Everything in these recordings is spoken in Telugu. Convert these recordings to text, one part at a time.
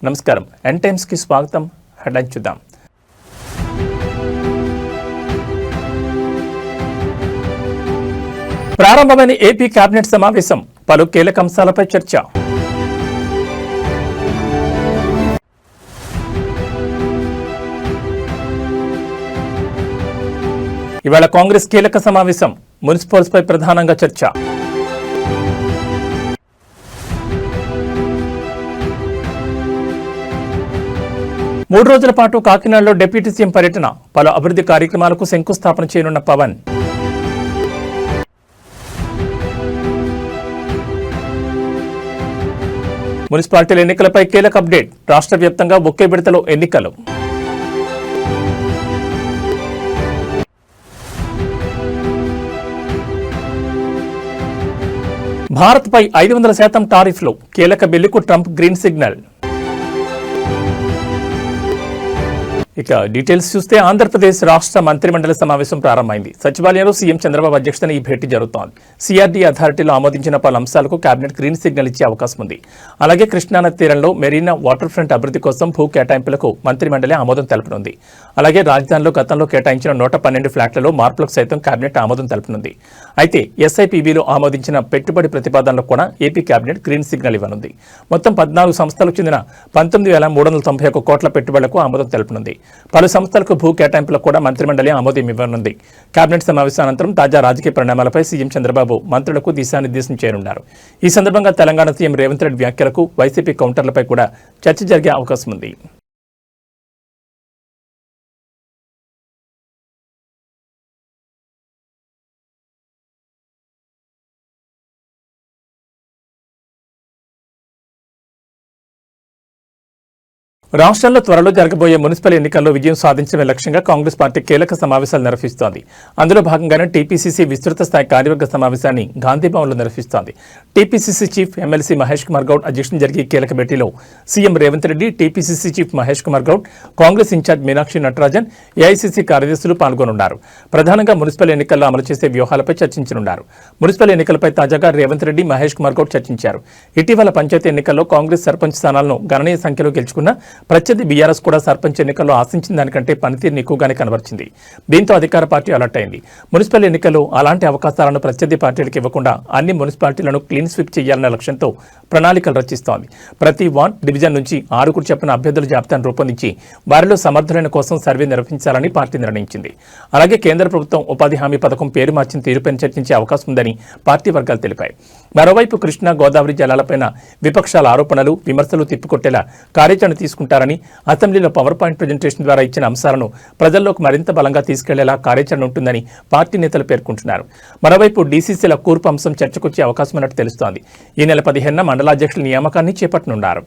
నమస్కారం. ఎన్ టైమ్స్ కి స్వాగతం. హెడ్లైన్స్ చూద్దాం. ప్రారంభమైన ఏపీ కేబినెట్ సమావేశం, పలు కీలక అంశాలపై చర్చ. ఇవాళ కాంగ్రెస్ కీలక సమావేశం, మున్సిపల్స్ పై ప్రధానంగా చర్చ. మూడు రోజుల పాటు కాకినాడలో డిప్యూటీ సీఎం పర్యటన, పలు అభివృద్ధి కార్యక్రమాలకు శంకుస్థాపన చేయనున్న పవన్. మున్సిపాలిటీల ఎన్నికలపై కీలక అప్డేట్, రాష్ట్ర వ్యాప్తంగా ఒకే విడతలో ఎన్నికలు. భారత్పై 500% టారిఫ్లు, కీలక బిల్లుకు ట్రంప్ గ్రీన్ సిగ్నల్. ఇక డీటెయిల్స్ చూస్తే ఆంధ్రప్రదేశ్ రాష్ట్ర మంత్రిమండలి సమావేశం ప్రారంభమైంది. సచివాలయంలో సీఎం చంద్రబాబు అధ్యక్షతన ఈ భేటీ జరుగుతోంది. సిఆర్డీ అథారిటీలో ఆమోదించిన పలు అంశాలకు కేబినెట్ గ్రీన్ సిగ్నల్ ఇచ్చే అవకాశం ఉంది. అలాగే కృష్ణానది తీరంలో మెరీనా వాటర్ ఫ్రంట్ అభివృద్ధి కోసం భూ కేటాయింపులకు మంత్రిమండలి ఆమోదం తెలపనుంది. అలాగే రాజధానిలో గతంలో కేటాయించిన 112 ఫ్లాట్లలో మార్పులకు సైతం కేబినెట్ ఆమోదం తెలపనుంది. అయితే ఎస్ఐపిబిలో ఆమోదించిన పెట్టుబడి ప్రతిపాదనలకు కూడా ఏపీ కేబినెట్ గ్రీన్ సిగ్నల్ ఇవ్వనుంది. మొత్తం 14 సంస్థలకు చెందిన 19,391 కోట్ల పెట్టుబడులకు ఆమోదం తెలపనుంది. పలు సంస్థలకు భూ కేటాయింపులకు కూడా మంత్రిమండలి ఆమోదం ఇవ్వనుంది. కేబినెట్ సమావేశానంతరం తాజా రాజకీయ పరిణామాలపై సీఎం చంద్రబాబు మంత్రులకు దిశానిర్దేశం చేయనున్నారు. ఈ సందర్భంగా తెలంగాణ సీఎం రేవంత్ రెడ్డి వ్యాఖ్యలకు వైసీపీ కౌంటర్లపై కూడా చర్చ జరిగే అవకాశం ఉంది. రాష్ట్రంలో త్వరలో జరగబోయే మున్సిపల్ ఎన్నికల్లో విజయం సాధించడమే లక్ష్యంగా కాంగ్రెస్ పార్టీ కీలక సమావేశాలు నిర్వహిస్తోంది. అందులో భాగంగానే టీపీసీసీ విస్తృత స్థాయి కార్యవర్గ సమావేశాన్ని గాంధీభవన్లో నిర్వహిస్తోంది. TPCC chief MLC Mahesh Kumar Goud అధ్యక్షతన జరిగే కీలక భేటీలో CM Revanth Reddy, TPCC chief Mahesh Kumar Goud, Congress in charge Meenakshi Natarajan, AICC కార్యదర్శులు పాల్గొనున్నారు. ప్రధానంగా మున్సిపల్ ఎన్నికల్లో అమలు చేసే వ్యూహాలపై చర్చించనున్నారు. మున్సిపల్ ఎన్నికలపై తాజాగా రేవంత్ రెడ్డి, మహేష్ కుమార్ గౌడ్ చర్చించారు. ఇటీవల పంచాయతీ ఎన్నికల్లో కాంగ్రెస్ సర్పంచ్ స్థానాలను గణనీయ సంఖ్యలో గెలుచుకున్న ప్రత్యర్థి బీఆర్ఎస్ కూడా సర్పంచ్ ఎన్నికల్లో ఆశించిన దానికంటే పనితీరుని ఎక్కువగానే కనబరిచింది. దీంతో అధికార పార్టీ అలర్ట్ అయింది. మున్సిపల్ ఎన్నికల్లో అలాంటి అవకాశాలను ప్రత్యర్థి పార్టీలకు ఇవ్వకుండా అన్ని మున్సిపాలిటీలను క్లీన్ స్వీప్ చేయాలన్న లక్ష్యంతో ప్రణాళికలు రచిస్తోంది. ప్రతి వార్డ్, డివిజన్ నుంచి 6 చెప్పిన అభ్యర్థుల జాబితాను రూపొందించి వారిలో సమర్థులైన కోసం సర్వే నిర్వహించాలని పార్టీ నిర్ణయించింది. అలాగే కేంద్ర ప్రభుత్వం ఉపాధి హామీ పథకం పేరు మార్చిన తీరుపై చర్చించే అవకాశం ఉందని పార్టీ వర్గాలు తెలిపాయి. మరోవైపు కృష్ణా, గోదావరి జలాలపైన విపక్షాల ఆరోపణలు, విమర్శలు తిప్పికొట్టేలా కార్యాచరణ తీసుకుంటారని, అసెంబ్లీలో పవర్ పాయింట్ ప్రజెంటేషన్ ద్వారా ఇచ్చిన అంశాలను ప్రజల్లోకి మరింత బలంగా తీసుకెళ్లేలా కార్యాచరణ ఉంటుందని పార్టీ నేతలు పేర్కొంటున్నారు. మరోవైపు డీసీసీల కూర్పు అంశం చర్చకొచ్చే అవకాశం ఉన్నట్టు తెలుస్తోంది. ఈ నెల 15న మండలాధ్యక్షుల నియామకాన్ని చేపట్టనున్నారు.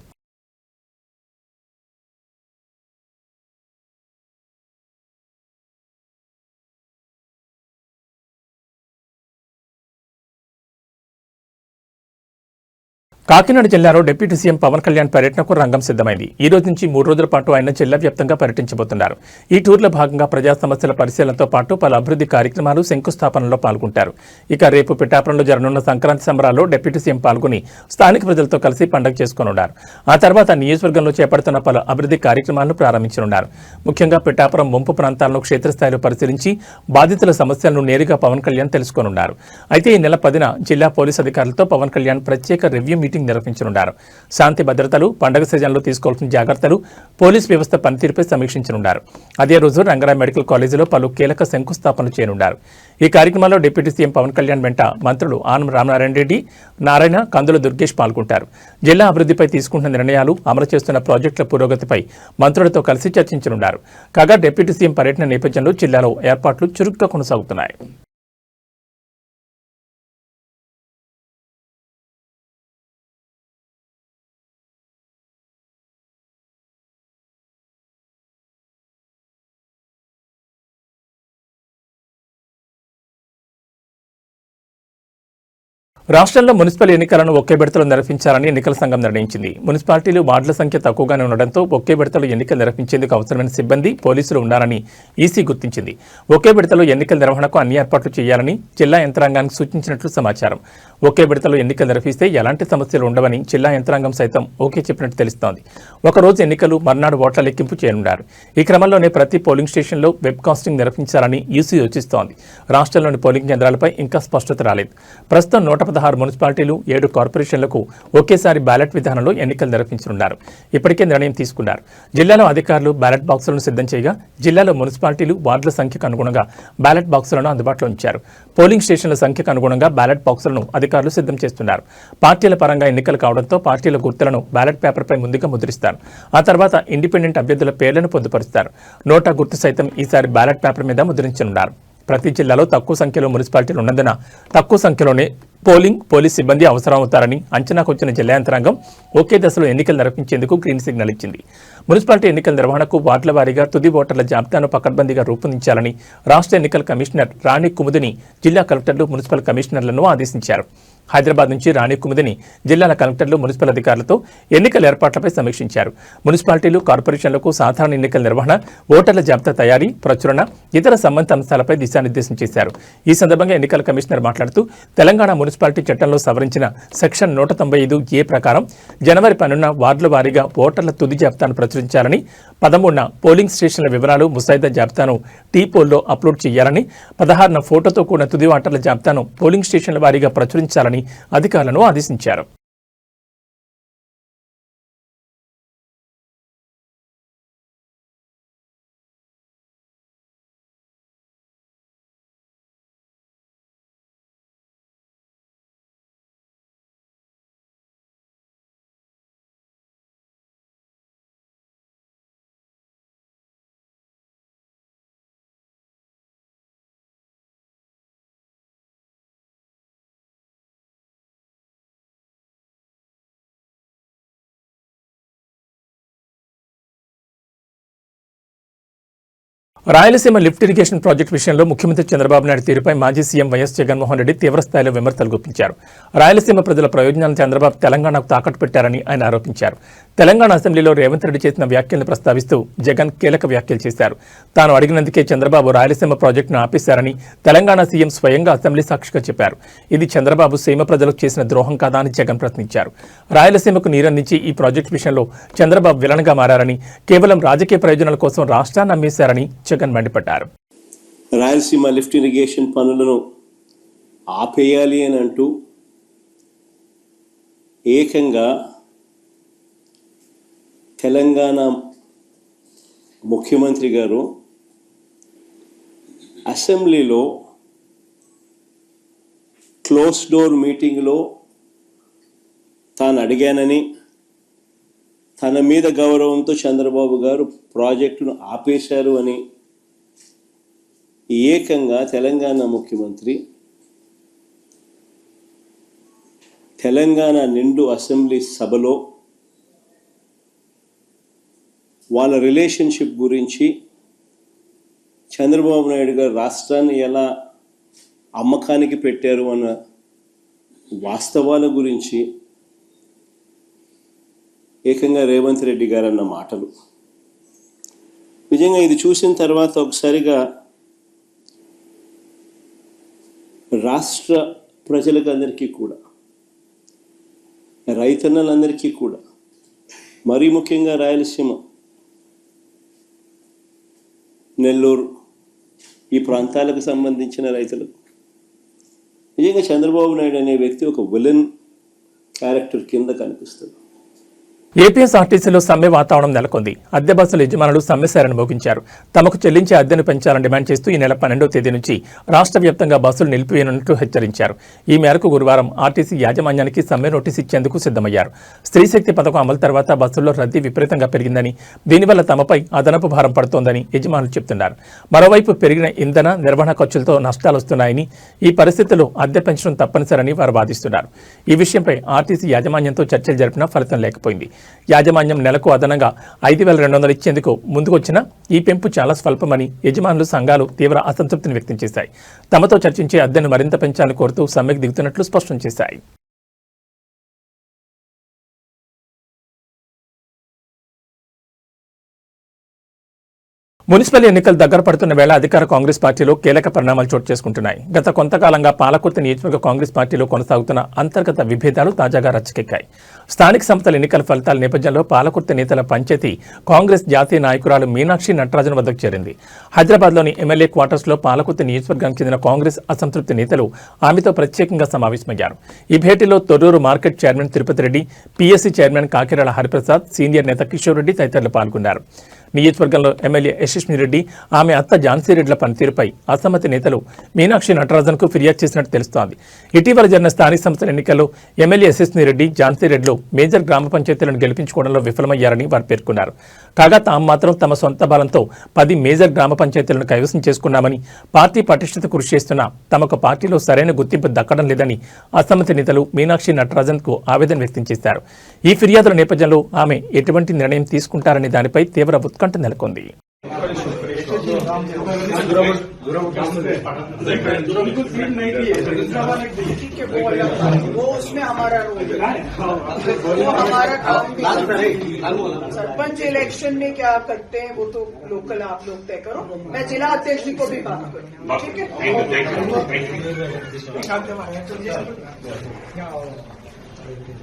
కాకినాడ జిల్లాలో డిప్యూటీ సీఎం పవన్ కళ్యాణ్ పర్యటనకు రంగం సిద్ధమైంది. ఈ రోజు నుంచి 3 రోజుల పాటు ఆయన జిల్లా వ్యాప్తంగా పర్యటించబోతున్నారు. ఈ టూర్లో భాగంగా ప్రజా సమస్యల పరిశీలనతో పాటు పలు అభివృద్ధి కార్యక్రమాలు, శంకుస్థాపనలో పాల్గొంటారు. ఇక రేపు పిఠాపురంలో జరగనున్న సంక్రాంతి సంబరాల్లో డిప్యూటీ సీఎం పాల్గొని స్థానిక ప్రజలతో కలిసి పండుగ చేసుకోనున్నారు. ఆ తర్వాత నియోజకవర్గంలో చేపడుతున్న పలు అభివృద్ధి కార్యక్రమాలను ప్రారంభించనున్నారు. ముఖ్యంగా పిఠాపురం ముంపు ప్రాంతాలను క్షేత్రస్థాయిలో పరిశీలించి బాధితుల సమస్యలను నేరుగా పవన్ కళ్యాణ్ తెలుసుకోనున్నారు. అయితే ఈ నెల 10న జిల్లా పోలీసు అధికారులతో పవన్ కళ్యాణ్ ప్రత్యేక రివ్యూ మీటింగ్ నిర్వహించనున్నారు. శాంతి భద్రతలు, పండుగ సీజన్లో తీసుకోవాల్సిన జాగ్రత్తలు, పోలీస్ వ్యవస్థ పనితీరుపై సమీక్షించనున్నారు. అదే రోజు రంగారావు మెడికల్ కాలేజీలో పలు కీలక శంకుస్థాపనలు చేయనున్నారు. ఈ కార్యక్రమంలో డిప్యూటీ సీఎం పవన్ కళ్యాణ్ వెంట మంత్రులు ఆనం రామనారాయణ రెడ్డి, నారాయణ, కందుల దుర్గేష్ పాల్గొంటారు. జిల్లా అభివృద్ధిపై తీసుకుంటున్న నిర్ణయాలు, అమలు చేస్తున్న ప్రాజెక్టుల పురోగతిపై మంత్రులతో కలిసి చర్చించనున్నారు. కాగా డిప్యూటీ సీఎం పర్యటన నేపథ్యంలో జిల్లాలో ఏర్పాట్లు చురుగ్గా కొనసాగుతున్నాయి. రాష్ట్రంలో మున్సిపల్ ఎన్నికలను ఒకే విడతలో నిర్వహించాలని ఎన్నికల సంఘం నిర్ణయించింది. మున్సిపాలిటీలు వార్డుల సంఖ్య తక్కువగానే ఉండడంతో ఒకే విడతలో ఎన్నికలు నిర్వహించేందుకు అవసరమైన సిబ్బంది, పోలీసులు ఉన్నారని ఈసీ గుర్తించింది. ఒకే విడతలో ఎన్నికల నిర్వహణకు అన్ని ఏర్పాట్లు చేయాలని జిల్లా యంత్రాంగానికి సూచించినట్లు సమాచారం. ఒకే విడతలో ఎన్నికలు నిర్వహిస్తే ఎలాంటి సమస్యలు ఉండవని జిల్లా యంత్రాంగం సైతం ఓకే చెప్పినట్టు తెలుస్తోంది. ఒకరోజు ఎన్నికలు, మర్నాడు ఓట్ల లెక్కింపు చేయనున్నారు. ఈ క్రమంలోనే ప్రతి పోలింగ్ స్టేషన్లో వెబ్ కాస్టింగ్ నిర్వహించాలని ఈసీ యోచిస్తోంది. రాష్ట్రంలోని పోలింగ్ కేంద్రాలపై ఇంకా స్పష్టత రాలేదు. ప్రస్తుతం 116 మున్సిపాలిటీలు, 7 కార్పొరేషన్లకు ఒకేసారి బ్యాలెట్ విధానంలో ఎన్నికలు నిర్వహించనున్నారు. ఇప్పటికే నిర్ణయం తీసుకున్నారు. జిల్లాలో అధికారులు బ్యాలెట్ బాక్సులను సిద్ధం చేయగా జిల్లాలో మున్సిపాలిటీలు, వార్డుల సంఖ్యకు అనుగుణంగా బ్యాలెట్ బాక్సులను అందుబాటులో ఉంచారు. పోలింగ్ స్టేషన్ల సంఖ్యకు అనుగుణంగా బ్యాలెట్ బాక్సులను అధికారులు సిద్ధం చేస్తున్నారు. పార్టీల పరంగా ఎన్నికలు కావడంతో పార్టీల గుర్తులను బ్యాలెట్ పేపర్పై ముందుగా ముద్రిస్తారు. ఆ తర్వాత ఇండిపెండెంట్ అభ్యర్థుల పేర్లను పొందుపరుస్తారు. నోటా గుర్తు సైతం ఈసారి బ్యాలెట్ పేపర్ మీద ముద్రించనున్నారు. ప్రతి జిల్లాలో తక్కువ సంఖ్యలో మున్సిపాలిటీలు ఉన్నందున తక్కువ సంఖ్యలోనే పోలీస్ సిబ్బంది అవసరమవుతారని అంచనాకు వచ్చిన జిల్లా యంత్రాంగం ఒకే దశలో ఎన్నికలు నిర్వహించేందుకు గ్రీన్ సిగ్నల్ ఇచ్చింది. మున్సిపాలిటీ ఎన్నికల నిర్వహణకు వార్డుల వారీగా తుది ఓటర్ల జాబితాను పకడ్బందీగా రూపొందించాలని రాష్ట్ర ఎన్నికల కమిషనర్ రాణి కుముదిని జిల్లా కలెక్టర్లు, మున్సిపల్ కమిషనర్లను ఆదేశించారు. హైదరాబాద్ నుంచి రాణి కుముదిని జిల్లాల కలెక్టర్లు, మున్సిపల్ అధికారులతో ఎన్నికల ఏర్పాట్లపై సమీక్షించారు. మున్సిపాలిటీలు, కార్పొరేషన్లకు సాధారణ ఎన్నికల నిర్వహణ, ఓటర్ల జాబితా తయారీ, ప్రచురణ, ఇతర సంబంధిత అంశాలపై దిశానిర్దేశం చేశారు. ఈ సందర్భంగా ఎన్నికల కమిషనర్ మాట్లాడుతూ తెలంగాణ మున్సిపాలిటీ చట్టంలో సవరించిన సెక్షన్ 195A ప్రకారం జనవరి 12న వార్డుల వారీగా ఓటర్ల తుది జాబితాను ప్రచురించాలని, 13న పోలింగ్ స్టేషన్ల వివరాలు, ముసాయిదా జాబితాను టీ-పోల్లో అప్లోడ్ చేయాలని, 16న ఫోటోతో కూడిన తుది ఓటర్ల జాబితాను పోలింగ్ స్టేషన్ల వారీగా ప్రచురించాలని అధికారులను ఆదేశించారు. రాయలసీమ లిఫ్ట్ ఇరిగేషన్ ప్రాజెక్టు విషయంలో ముఖ్యమంత్రి చంద్రబాబు నాయుడు తీరుపై మాజీ సీఎం వైఎస్ జగన్మోహన్ రెడ్డి తీవ్రస్థాయిలో విమర్శలు గుప్పించారు. రాయలసీమ ప్రజల ప్రయోజనాలను చంద్రబాబు తెలంగాణకు తాకట్టు పెట్టారని ఆయన ఆరోపించారు. తెలంగాణ అసెంబ్లీలో రేవంత్ రెడ్డి చేసిన వ్యాఖ్యలను ప్రస్తావిస్తూ జగన్ కీలక వ్యాఖ్యలు చేశారు. తాను అడిగినందుకే చంద్రబాబు రాయలసీమ ప్రాజెక్టును ఆపేశారని తెలంగాణ సీఎం స్వయంగా అసెంబ్లీ సాక్షిగా చెప్పారు. ఇది చంద్రబాబు సీమ ప్రజలకు చేసిన ద్రోహం కాదా అని జగన్ ప్రశ్నించారు. రాయలసీమకు నీరందించి ఈ ప్రాజెక్టు విషయంలో చంద్రబాబు విలన్గా మారారని, కేవలం రాజకీయ ప్రయోజనాల కోసం రాష్ట్రాన్ని అమ్మేశారని జగన్ మండిపడ్డారు. రాయలసీమ లిఫ్ట్ ఇరిగేషన్ పనులను ఆపేయాలి అని అంటూ ఏకంగా తెలంగాణ ముఖ్యమంత్రి గారు అసెంబ్లీలో క్లోజ్ డోర్ మీటింగ్లో తాను అడిగానని, తన మీద గౌరవంతో చంద్రబాబు గారు ప్రాజెక్టును ఆపేశారు అని ఏకంగా తెలంగాణ ముఖ్యమంత్రి తెలంగాణ నిండు అసెంబ్లీ సభలో వాళ్ళ రిలేషన్షిప్ గురించి, చంద్రబాబు నాయుడు గారు రాష్ట్రాన్ని ఎలా అమ్మకానికి పెట్టారు అన్న వాస్తవాల గురించి ఏకంగా రేవంత్ రెడ్డి గారు అన్న మాటలు నిజంగా ఇది చూసిన తర్వాత ఒకసారిగా రాష్ట్ర ప్రజలకు అందరికీ కూడా, రైతన్నలందరికీ కూడా, మరీ ముఖ్యంగా రాయలసీమ, నెల్లూరు ఈ ప్రాంతాలకు సంబంధించిన రైతులకు నిజంగా చంద్రబాబు నాయుడు అనే వ్యక్తి ఒక విలన్ క్యారెక్టర్ కింద కనిపిస్తుంది. ఏపీఎస్ఆర్టీసీలో సమ్మె వాతావరణం నెలకొంది. అద్దె బస్సుల యజమానులు సమ్మెశారని మోగించారు. తమకు చెల్లించే అద్దెను పెంచాలని డిమాండ్ చేస్తూ ఈ నెల 12వ తేదీ నుంచి రాష్ట్ర వ్యాప్తంగా బస్సులు నిలిపివేయనున్నట్లు హెచ్చరించారు. ఈ మేరకు గురువారం ఆర్టీసీ యాజమాన్యానికి సమ్మె నోటీసు ఇచ్చేందుకు సిద్ధమయ్యారు. స్త్రీశక్తి పథకం అమలు తర్వాత బస్సుల్లో రద్దీ విపరీతంగా పెరిగిందని, దీనివల్ల తమపై అదనపు భారం పడుతోందని యజమానులు చెబుతున్నారు. మరోవైపు పెరిగిన ఇంధన, నిర్వహణ ఖర్చులతో నష్టాలు వస్తున్నాయని, ఈ పరిస్థితుల్లో అద్దె పెంచడం తప్పనిసరని వారు వాదిస్తున్నారు. ఈ విషయంపై ఆర్టీసీ యాజమాన్యంతో చర్చలు జరిపినా ఫలితం లేకపోయింది. యాజమాన్యం నెలకు అదనంగా 5,200 ఇచ్చేందుకు ముందుకొచ్చినా ఈ పెంపు చాలా స్వల్పమని యజమానులు సంఘాలు తీవ్ర అసంతృప్తిని వ్యక్తం చేశాయి. తమతో చర్చించి అద్దెను మరింత పెంచాలని కోరుతూ సమ్మెకు దిగుతున్నట్లు స్పష్టం చేశాయి. మున్సిపల్ ఎన్నికలు దగ్గర పడుతున్న వేళ అధికార కాంగ్రెస్ పార్టీలో కీలక పరిణామాలు చోటు చేసుకుంటున్నాయి. గత కొంతకాలంగా పాలకుర్తి నియోజకవర్గ కాంగ్రెస్ పార్టీలో కొనసాగుతున్న అంతర్గత విభేదాలు తాజాగా రచ్చకెక్కాయి. స్థానిక సంస్థల ఎన్నికల ఫలితాల నేపథ్యంలో పాలకుర్తి నేతల పంచాయతీ కాంగ్రెస్ జాతీయ నాయకురాలు మీనాక్షి నటరాజన్ వద్దకు చేరింది. హైదరాబాద్లోని ఎమ్మెల్యే క్వార్టర్స్లో పాలకుర్తి నియోజకవర్గానికి చెందిన కాంగ్రెస్ అసంతృప్తి నేతలు ఆమెతో ప్రత్యేకంగా సమావేశమయ్యారు. ఈ భేటీలో Torrur market chairman Tirupati Reddy, PSC chairman Kakirala Hariprasad, senior నేత కిషోర్ రెడ్డి తదితరులు పాల్గొన్నారు. నియోజకవర్గంలో ఎమ్మెల్యే యశస్విని రెడ్డి, ఆమె అత్త ఝాన్సీ రెడ్డిల పనితీరుపై అసమ్మతి నేతలు మీనాక్షి నటరాజన్కు ఫిర్యాదు చేసినట్టు తెలుస్తోంది. ఇటీవల జరిగిన స్థానిక సంస్థల ఎన్నికల్లో ఎమ్మెల్యే యశస్విని రెడ్డి, ఝాన్సీ రెడ్డిలు మేజర్ గ్రామ పంచాయతీలను గెలిపించుకోవడంలో విఫలమయ్యారని వారు పేర్కొన్నారు. కాగా తాము మాత్రం తమ సొంత బలంతో 10 మేజర్ గ్రామ పంచాయతీలను కైవసం చేసుకున్నామని, పార్టీ పటిష్టత కృషి చేస్తున్నా తమకు పార్టీలో సరైన గుర్తింపు దక్కడం లేదని అసమ్మతి నేతలు మీనాక్షి నటరాజన్కు ఆవేదన వ్యక్తం చేశారు. ఈ ఫిర్యాదుల నేపథ్యంలో ఆమె ఎటువంటి నిర్ణయం తీసుకుంటారనే దానిపై తీవ్ర ఉత్కంఠ నెలకొంది. सरपंच इलेक्शन में क्या करते हैं वो तो लोकल आप लोग तय करो. मैं जिला अध्यक्ष जी को भी बात करूँ. ठीक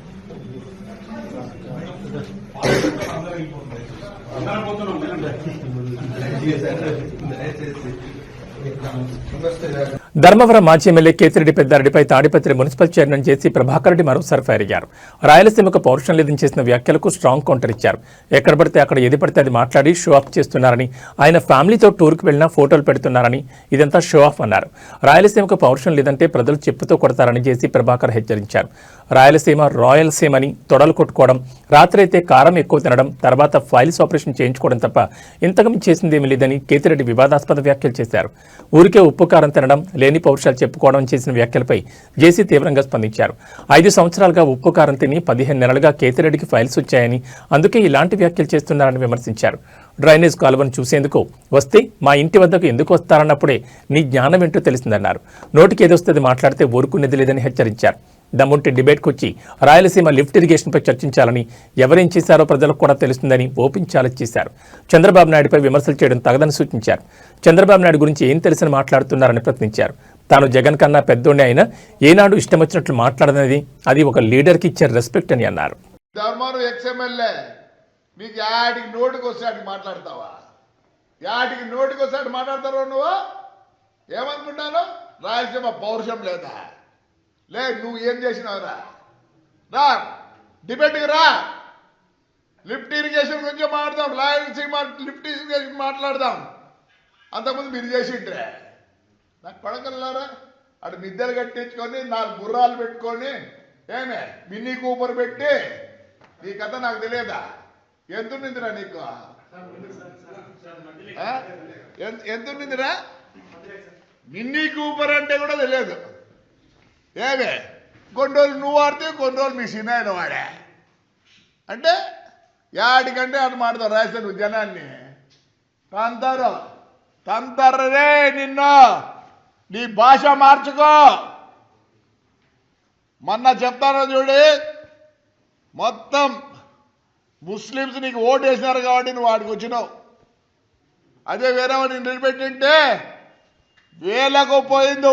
ధర్మవరం మాజీ ఎమ్మెల్యే కేతిరెడ్డి పెద్దారెడ్డిపై Tadipatri municipal chairman JC Prabhakar Reddy మరోసారి ఫైర్ అయ్యారు. రాయలసీమకు పౌరుషం లేదని చేసిన వ్యాఖ్యలకు స్ట్రాంగ్ కౌంటర్ ఇచ్చారు. ఎక్కడ పడితే అక్కడ ఏది పడితే అది మాట్లాడి షో ఆఫ్ చేస్తున్నారని, ఆయన ఫ్యామిలీతో టూర్కు వెళ్లినా ఫోటోలు పెడుతున్నారని, ఇదంతా షో ఆఫ్ అన్నారు. రాయలసీమకు పౌరుషం లేదంటే ప్రజలు చెప్పుతో కొడతారని జేసీ ప్రభాకర్ హెచ్చరించారు. రాయలసీమ రాయలసీమని తొడలు కొట్టుకోవడం, రాత్రైతే కారం ఎక్కువ తినడం, తర్వాత ఫైల్స్ ఆపరేషన్ చేయించుకోవడం తప్ప ఇంతకమి చేసిందేమీ లేదని కేతిరెడ్డి వివాదాస్పద వ్యాఖ్యలు చేశారు. ఊరికే ఉప్పు కారం తినడం, లేని పౌరుషాలు చెప్పుకోవడం చేసిన వ్యాఖ్యలపై జేసీ తీవ్రంగా స్పందించారు. 5 సంవత్సరాలుగా ఉప్పు కారం తిని 15 నెలలుగా కేతిరెడ్డికి ఫైల్స్ వచ్చాయని, అందుకే ఇలాంటి వ్యాఖ్యలు చేస్తున్నారని విమర్శించారు. డ్రైనేజ్ కాలువను చూసేందుకు వస్తే మా ఇంటి వద్దకు ఎందుకు వస్తారన్నప్పుడే నీ జ్ఞానం ఏంటో తెలిసిందన్నారు. నోటికి ఏదొస్తుంది మాట్లాడితే ఊరుకునేది లేదని హెచ్చరించారు. దమ్ముంటి డిబేట్కు వచ్చి రాయలసీమ లిఫ్ట్ ఇరిగేషన్పై చర్చించాలని, ఎవరేం చేశారో ప్రజలకు కూడా తెలుస్తుందని ఓపెన్ ఛాలెంజ్ చేశారు. చంద్రబాబు నాయుడుపై విమర్శలు చేయడం తగదని సూచించారు. చంద్రబాబు నాయుడు గురించి ఏం తెలిసిన మాట్లాడుతున్నారని ప్రశ్నించారు. తాను జగన్ కన్నా పెద్దోడే అయినా ఏనాడు ఇష్టం వచ్చినట్లు మాట్లాడనేది అది ఒక లీడర్కి ఇచ్చే రెస్పెక్ట్ అని అన్నారు. నీకు యాడికి నోటికి వస్తాడు మాట్లాడతావా? యాడికి నోటికి వస్తాడు మాట్లాడతావు నువ్వు? ఏమనుకుంటాను? రాయలసీమ పౌరుషం లేదా? లే, నువ్వు ఏం చేసినావురా? రా డిబేట్కి రా. లిఫ్ట్ ఇరిగేషన్ గురించి మాట్లాడదాం. రాయలసీమ లిఫ్ట్ ఇరిగేషన్ మాట్లాడదాం. అంతకుముందు మీరు చేసిండ్రే. నాకు పడగలరా? అటు మిద్దెలు కట్టించుకొని 4 గుర్రాలు పెట్టుకొని ఏమే మినీ కూపర్ పెట్టి నీ కథ నాకు తెలియదా? ఎంతుందిరా నీకు? ఎంతుందిరా? మినీ కూపర్ అంటే కూడా తెలియదు. ఏమే కొన్ని రోజులు నువ్వు వాడితే కొన్ని రోజులు మీ సినాయన వాడా అంటే యాడికంటే అటు మాడతావు. రాజస్థాన్ జనాన్ని తంతారే నిన్ను. నీ భాష మార్చుకో. మొన్న చెప్తాను చూడి, మొత్తం ముస్లిమ్స్ నీకు ఓటు వేసినారు కాబట్టి నువ్వు వాడికి వచ్చినావు. అదే వేరే వాడిని నిలబెట్టింటే వేలకు పోయింది.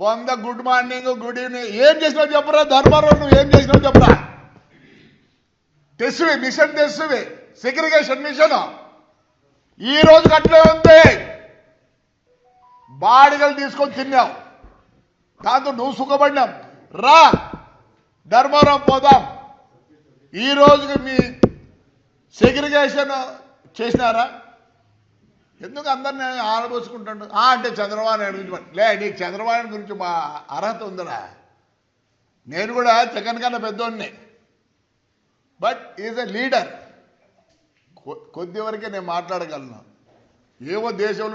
పొంద గుడ్ మార్నింగ్, గుడ్ ఈవినింగ్ ఏం చేసినావు చెప్పరా? ధర్మవరం నువ్వు ఏం చేసినావు చెప్పరా? తెస్సువి మిషన్, తెస్సువి సెగ్రిగేషన్ మిషన్ ఈ రోజుకి అట్లే ఉంది. బాడిగలు తీసుకొని తిన్నావు, దాంతో నువ్వు సుఖపడినావు. రా ధర్మవరం పోదాం. ఈ రోజుకి మీ సెగ్రిగేషన్ చేసినారా? ఎందుకు అందరిని ఆడబోసుకుంటాడు? అంటే చంద్రబాబు నాయుడు గురించి లే, నీకు చంద్రబాబు నాయుడు గురించి మా అర్హత ఉందరా? నేను కూడా జగన్ కన్నా పెద్దోడిని, బట్ ఈజ్ ఎ లీడర్. కొద్ది వరకే నేను మాట్లాడగలను. ఏవో దేశంలో